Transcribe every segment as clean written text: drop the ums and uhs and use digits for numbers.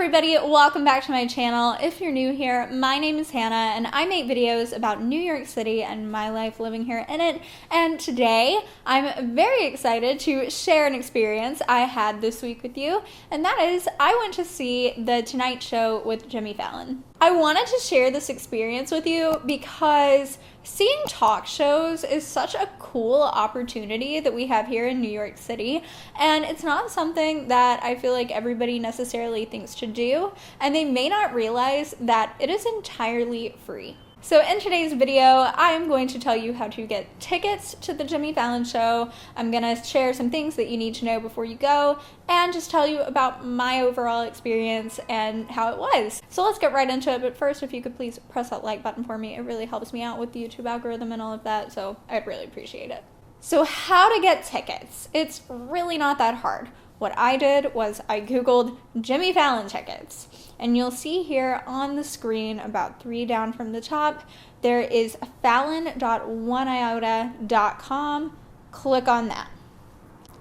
everybody, welcome back to my channel. If you're new here, my name is Hannah and I make videos about New York City and my life living here in it. And today I'm very excited to share an experience I had this week with you, and that is I went to see The Tonight Show with Jimmy Fallon. I wanted to share this experience with you because seeing talk shows is such a cool opportunity that we have here in New York City, and it's not something that I feel like everybody necessarily thinks to do, and they may not realize that it is entirely free. So in today's video, I am going to tell you how to get tickets to the Jimmy Fallon show. I'm going to share some things that you need to know before you go and just tell you about my overall experience and how it was. So let's get right into it, but first, if you could please press that like button for me. It really helps me out with the YouTube algorithm and all of that, so I'd really appreciate it. So how to get tickets? It's really not that hard. What I did was I Googled Jimmy Fallon tickets, and you'll see here on the screen about 3 down from the top, there is fallon.oneiota.com. Click on that.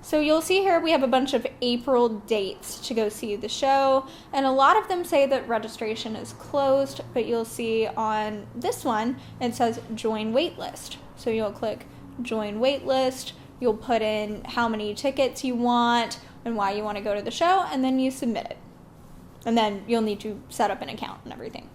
So you'll see here we have a bunch of April dates to go see the show, and a lot of them say that registration is closed, but you'll see on this one it says join waitlist. So you'll click join waitlist, you'll put in how many tickets you want and why you want to go to the show, and then you submit it. And then you'll need to set up an account and everything.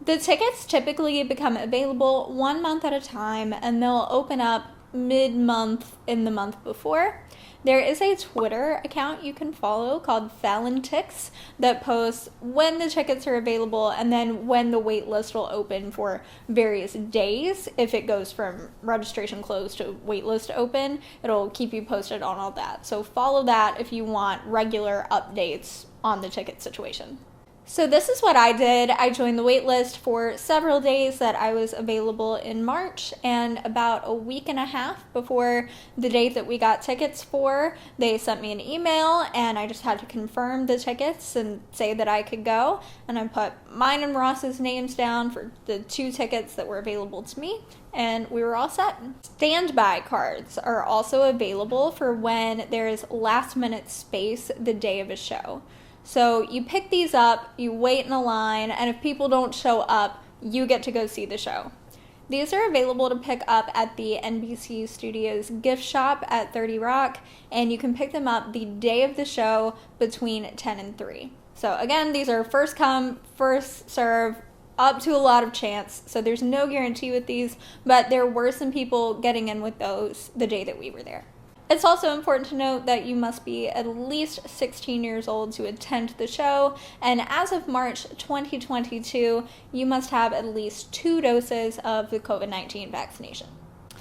The tickets typically become available 1 month at a time, and they'll open up mid-month in the month before. There is a Twitter account you can follow called Fallon Ticks that posts when the tickets are available and then when the wait list will open for various days. If it goes from registration closed to wait list open, it'll keep you posted on all that. So follow that if you want regular updates on the ticket situation. So this is what I did. I joined the wait list for several days that I was available in March, and about a week and a half before the date that we got tickets for, they sent me an email and I just had to confirm the tickets and say that I could go, and I put mine and Ross's names down for the 2 tickets that were available to me, and we were all set. Standby cards are also available for when there is last minute space the day of a show. So you pick these up, you wait in a line, and if people don't show up, you get to go see the show. These are available to pick up at the NBC Studios gift shop at 30 Rock, and you can pick them up the day of the show between 10 and 3. So again, these are first come, first serve, up to a lot of chance, so there's no guarantee with these, but there were some people getting in with those the day that we were there. It's also important to note that you must be at least 16 years old to attend the show, and as of March 2022, you must have at least 2 doses of the COVID-19 vaccination.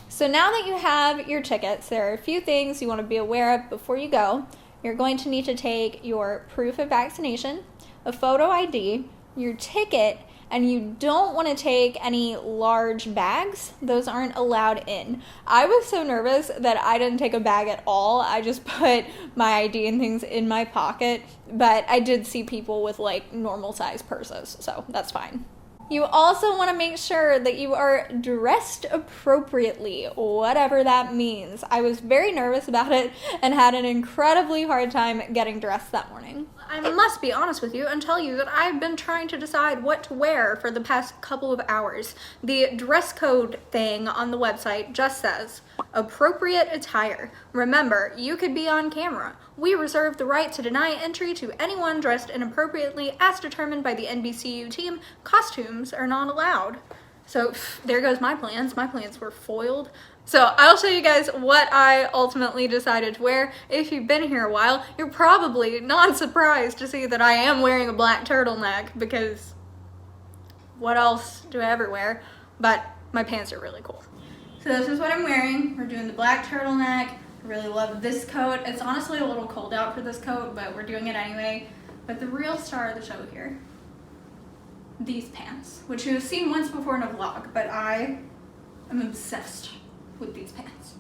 So now that you have your tickets, there are a few things you want to be aware of before you go. You're going to need to take your proof of vaccination, a photo ID, your ticket, and you don't want to take any large bags. Those aren't allowed in. I was so nervous that I didn't take a bag at all. I just put my ID and things in my pocket, but I did see people with like normal size purses, so that's fine. You also want to make sure that you are dressed appropriately, whatever that means. I was very nervous about it and had an incredibly hard time getting dressed that morning. I must be honest with you and tell you that I've been trying to decide what to wear for the past couple of hours. The dress code thing on the website just says, appropriate attire. Remember, you could be on camera. We reserve the right to deny entry to anyone dressed inappropriately as determined by the NBCU team. Costumes are not allowed. So there goes my plans. My plans were foiled. So I'll show you guys what I ultimately decided to wear. If you've been here a while, you're probably not surprised to see that I am wearing a black turtleneck, because what else do I ever wear? But my pants are really cool. So this is what I'm wearing. We're doing the black turtleneck. I really love this coat. It's honestly a little cold out for this coat, but we're doing it anyway. But the real star of the show here, these pants, which you've seen once before in a vlog, but I am obsessed with these pants.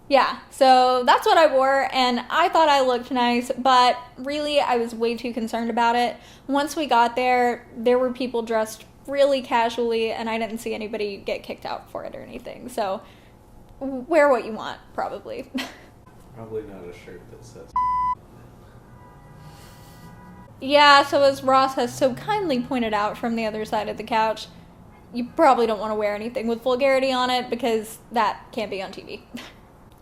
Yeah, so that's what I wore, and I thought I looked nice, but really I was way too concerned about it. Once we got there, there were people dressed really casually, and I didn't see anybody get kicked out for it or anything, so wear what you want, probably. Probably not a shirt that says Yeah, so as Ross has so kindly pointed out from the other side of the couch, you probably don't want to wear anything with vulgarity on it because that can't be on TV.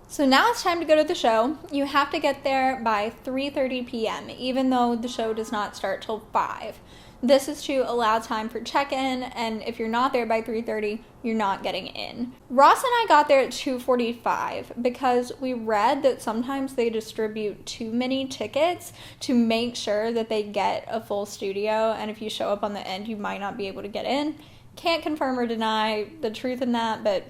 So now it's time to go to the show. You have to get there by 3:30 p.m., even though the show does not start till 5. This is to allow time for check-in, and if you're not there by 3:30, you're not getting in. Ross and I got there at 2:45 because we read that sometimes they distribute too many tickets to make sure that they get a full studio, and if you show up on the end, you might not be able to get in. Can't confirm or deny the truth in that, but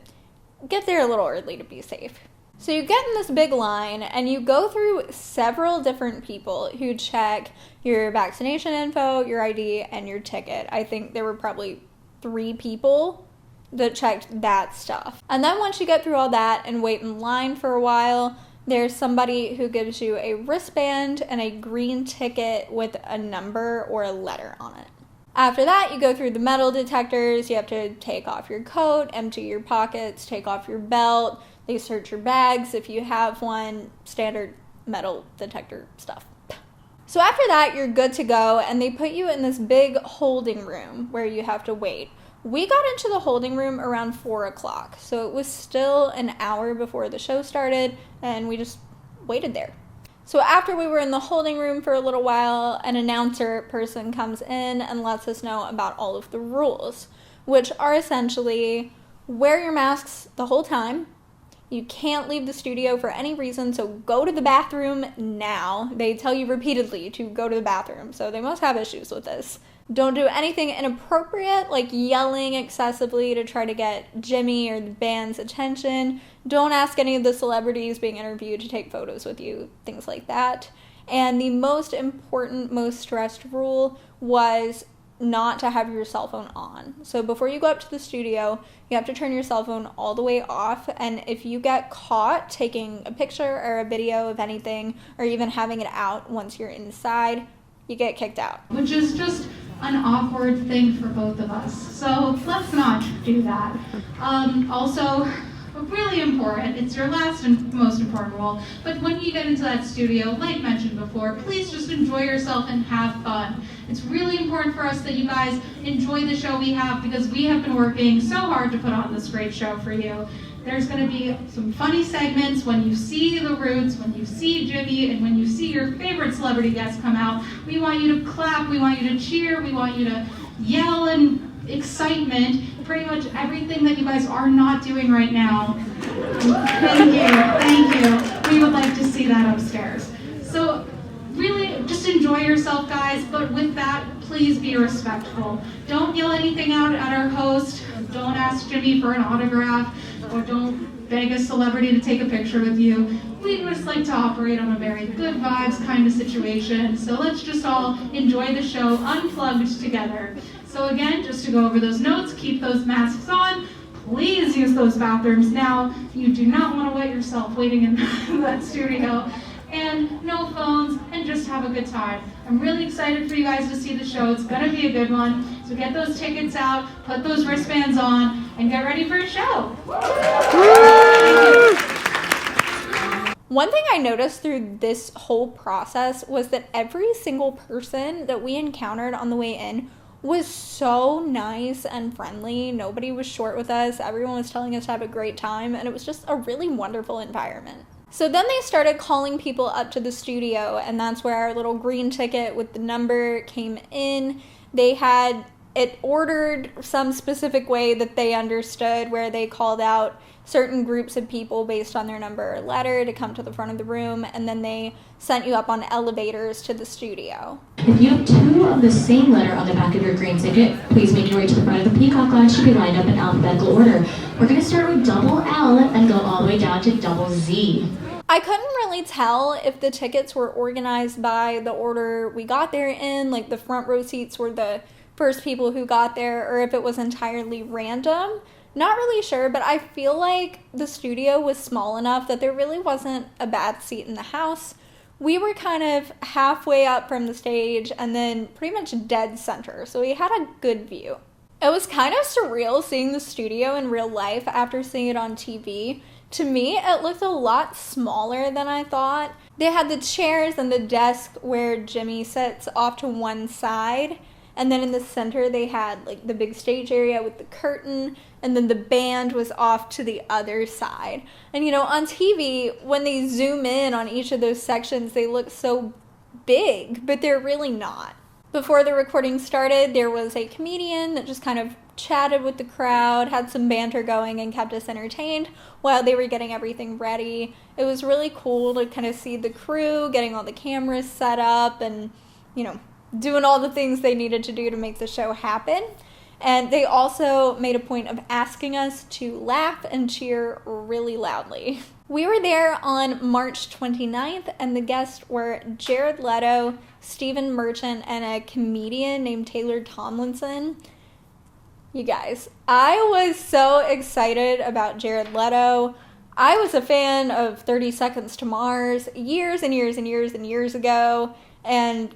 get there a little early to be safe. So you get in this big line and you go through several different people who check your vaccination info, your ID, and your ticket. I think there were probably 3 people that checked that stuff. And then once you get through all that and wait in line for a while, there's somebody who gives you a wristband and a green ticket with a number or a letter on it. After that, you go through the metal detectors. You have to take off your coat, empty your pockets, take off your belt. They search your bags if you have one, standard metal detector stuff. So after that, you're good to go, and they put you in this big holding room where you have to wait. We got into the holding room around 4 o'clock, so it was still an hour before the show started, and we just waited there. So after we were in the holding room for a little while, an announcer person comes in and lets us know about all of the rules, which are essentially wear your masks the whole time. You can't leave the studio for any reason, so go to the bathroom now. They tell you repeatedly to go to the bathroom, so they must have issues with this. Don't do anything inappropriate, like yelling excessively to try to get Jimmy or the band's attention. Don't ask any of the celebrities being interviewed to take photos with you, things like that. And the most important, most stressed rule was not to have your cell phone on. So before you go up to the studio, you have to turn your cell phone all the way off, and if you get caught taking a picture or a video of anything, or even having it out once you're inside, you get kicked out. Which is just an awkward thing for both of us. So let's not do that. Also, really important, it's your last and most important role, but when you get into that studio, like mentioned before, please just enjoy yourself and have fun. It's really important for us that you guys enjoy the show we have, because we have been working so hard to put on this great show for you. There's going to be some funny segments when you see the Roots, when you see Jimmy, and when you see your favorite celebrity guests come out. We want you to clap, we want you to cheer, we want you to yell and excitement, pretty much everything that you guys are not doing right now. Thank you. We would like to see that upstairs. So really just enjoy yourself, guys, but with that, please be respectful. Don't yell anything out at our host. Don't ask Jimmy for an autograph, or don't beg a celebrity to take a picture with you. We just like to operate on a very good vibes kind of situation. So let's just all enjoy the show unplugged together. So again, just to go over those notes, keep those masks on. Please use those bathrooms now. You do not want to wet yourself waiting in that studio. And no phones, and just have a good time. I'm really excited for you guys to see the show. It's going to be a good one. So get those tickets out, put those wristbands on, and get ready for a show. One thing I noticed through this whole process was that every single person that we encountered on the way in was so nice and friendly. Nobody was short with us. Everyone was telling us to have a great time, and it was just a really wonderful environment. So then they started calling people up to the studio, and that's where our little green ticket with the number came in. They had it ordered some specific way that they understood, where they called out certain groups of people based on their number or letter to come to the front of the room, and then they sent you up on elevators to the studio. If you have 2 of the same letter on the back of your green ticket, please make your way to the front of the Peacock Lounge to be lined up in alphabetical order. We're going to start with double L and go all the way down to double Z. I couldn't really tell if the tickets were organized by the order we got there in, like the front row seats were the first people who got there, or if it was entirely random. Not really sure, but I feel like the studio was small enough that there really wasn't a bad seat in the house. We were kind of halfway up from the stage and then pretty much dead center, so we had a good view. It was kind of surreal seeing the studio in real life after seeing it on TV. To me, it looked a lot smaller than I thought. They had the chairs and the desk where Jimmy sits off to one side, and then in the center they had like the big stage area with the curtain, and then the band was off to the other side. And on TV, when they zoom in on each of those sections, they look so big, but they're really not. Before the recording started, there was a comedian that just kind of chatted with the crowd, had some banter going, and kept us entertained while they were getting everything ready. It was really cool to kind of see the crew getting all the cameras set up and, doing all the things they needed to do to make the show happen. And they also made a point of asking us to laugh and cheer really loudly. We were there on March 29th, and the guests were Jared Leto, Stephen Merchant, and a comedian named Taylor Tomlinson. You guys, I was so excited about Jared Leto. I was a fan of 30 Seconds to Mars years and years and years and years ago, and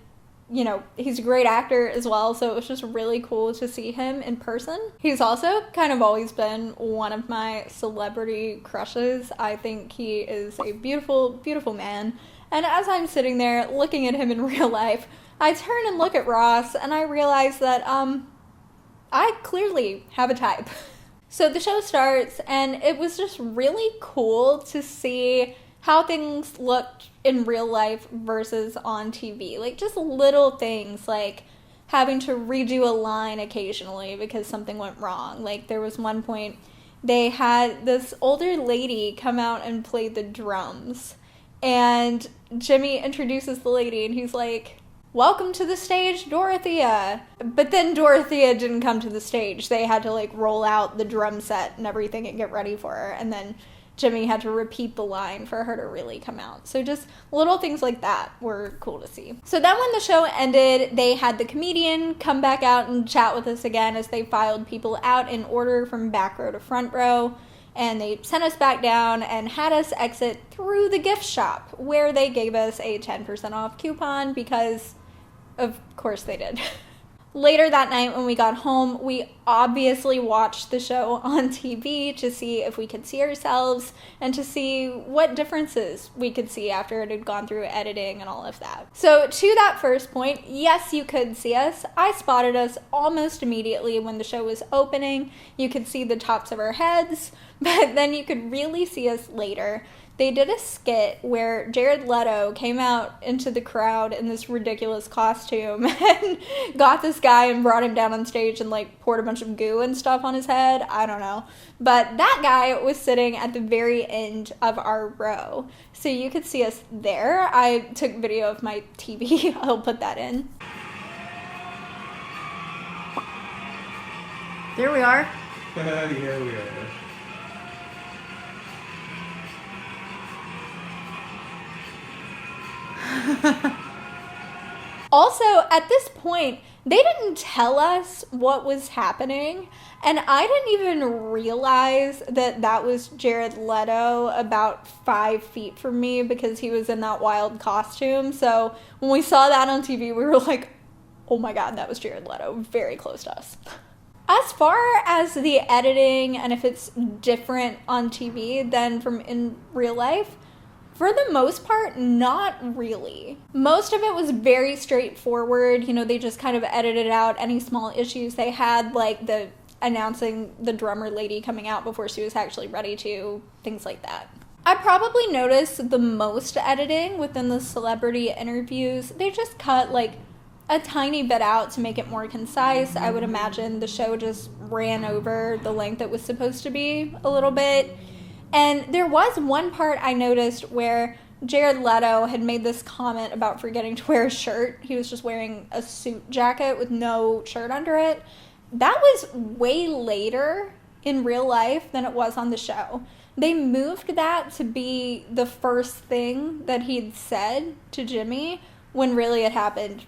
he's a great actor as well, so it was just really cool to see him in person. He's also kind of always been one of my celebrity crushes. I think he is a beautiful, beautiful man. And as I'm sitting there looking at him in real life, I turn and look at Ross, and I realize that, I clearly have a type. So the show starts, and it was just really cool to see how things looked in real life versus on TV. Like, just little things, like having to redo a line occasionally because something went wrong. Like, there was one point they had this older lady come out and play the drums, and Jimmy introduces the lady, and he's like, "Welcome to the stage, Dorothea." But then Dorothea didn't come to the stage. They had to roll out the drum set and everything and get ready for her, and then Jimmy had to repeat the line for her to really come out. So just little things like that were cool to see. So then when the show ended, they had the comedian come back out and chat with us again as they filed people out in order from back row to front row. And they sent us back down and had us exit through the gift shop, where they gave us a 10% off coupon because, of course, they did. Later that night when we got home, we obviously watched the show on TV to see if we could see ourselves and to see what differences we could see after it had gone through editing and all of that. So to that first point, yes, you could see us. I spotted us almost immediately when the show was opening. You could see the tops of our heads, but then you could really see us later. They did a skit where Jared Leto came out into the crowd in this ridiculous costume and got this guy and brought him down on stage and poured a bunch of goo and stuff on his head. I don't know. But that guy was sitting at the very end of our row. So you could see us there. I took video of my TV. I'll put that in. There we are. Here we are. Also, at this point, they didn't tell us what was happening, and I didn't even realize that that was Jared Leto about 5 feet from me because he was in that wild costume. So when we saw that on TV, we were like, oh my god, that was Jared Leto, very close to us. As far as the editing and if it's different on TV than from in real life, for the most part, not really. Most of it was very straightforward. They just kind of edited out any small issues they had, like the announcing the drummer lady coming out before she was actually ready to, things like that. I probably noticed the most editing within the celebrity interviews. They just cut a tiny bit out to make it more concise. I would imagine the show just ran over the length it was supposed to be a little bit. And there was one part I noticed where Jared Leto had made this comment about forgetting to wear a shirt. He was just wearing a suit jacket with no shirt under it. That was way later in real life than it was on the show. They moved that to be the first thing that he'd said to Jimmy when really it happened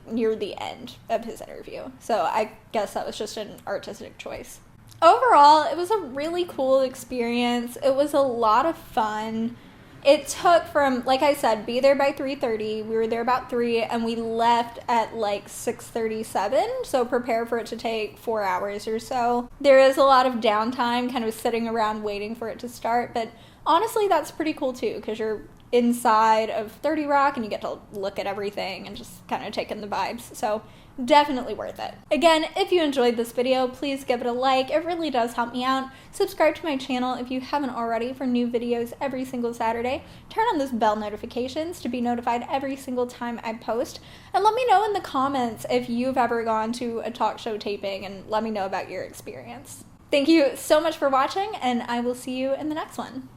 near the end of his interview. So I guess that was just an artistic choice. Overall, it was a really cool experience. It was a lot of fun. It took from, like I said, be there by 3:30. We were there about 3, and we left at 6:37, so prepare for it to take 4 hours or so. There is a lot of downtime, kind of sitting around waiting for it to start, but honestly, that's pretty cool too, because you're inside of 30 Rock and you get to look at everything and just kind of take in the vibes. So definitely worth it. Again, if you enjoyed this video, please give it a like. It really does help me out. Subscribe to my channel if you haven't already for new videos every single Saturday. Turn on those bell notifications to be notified every single time I post. And let me know in the comments if you've ever gone to a talk show taping, and let me know about your experience. Thank you so much for watching, and I will see you in the next one.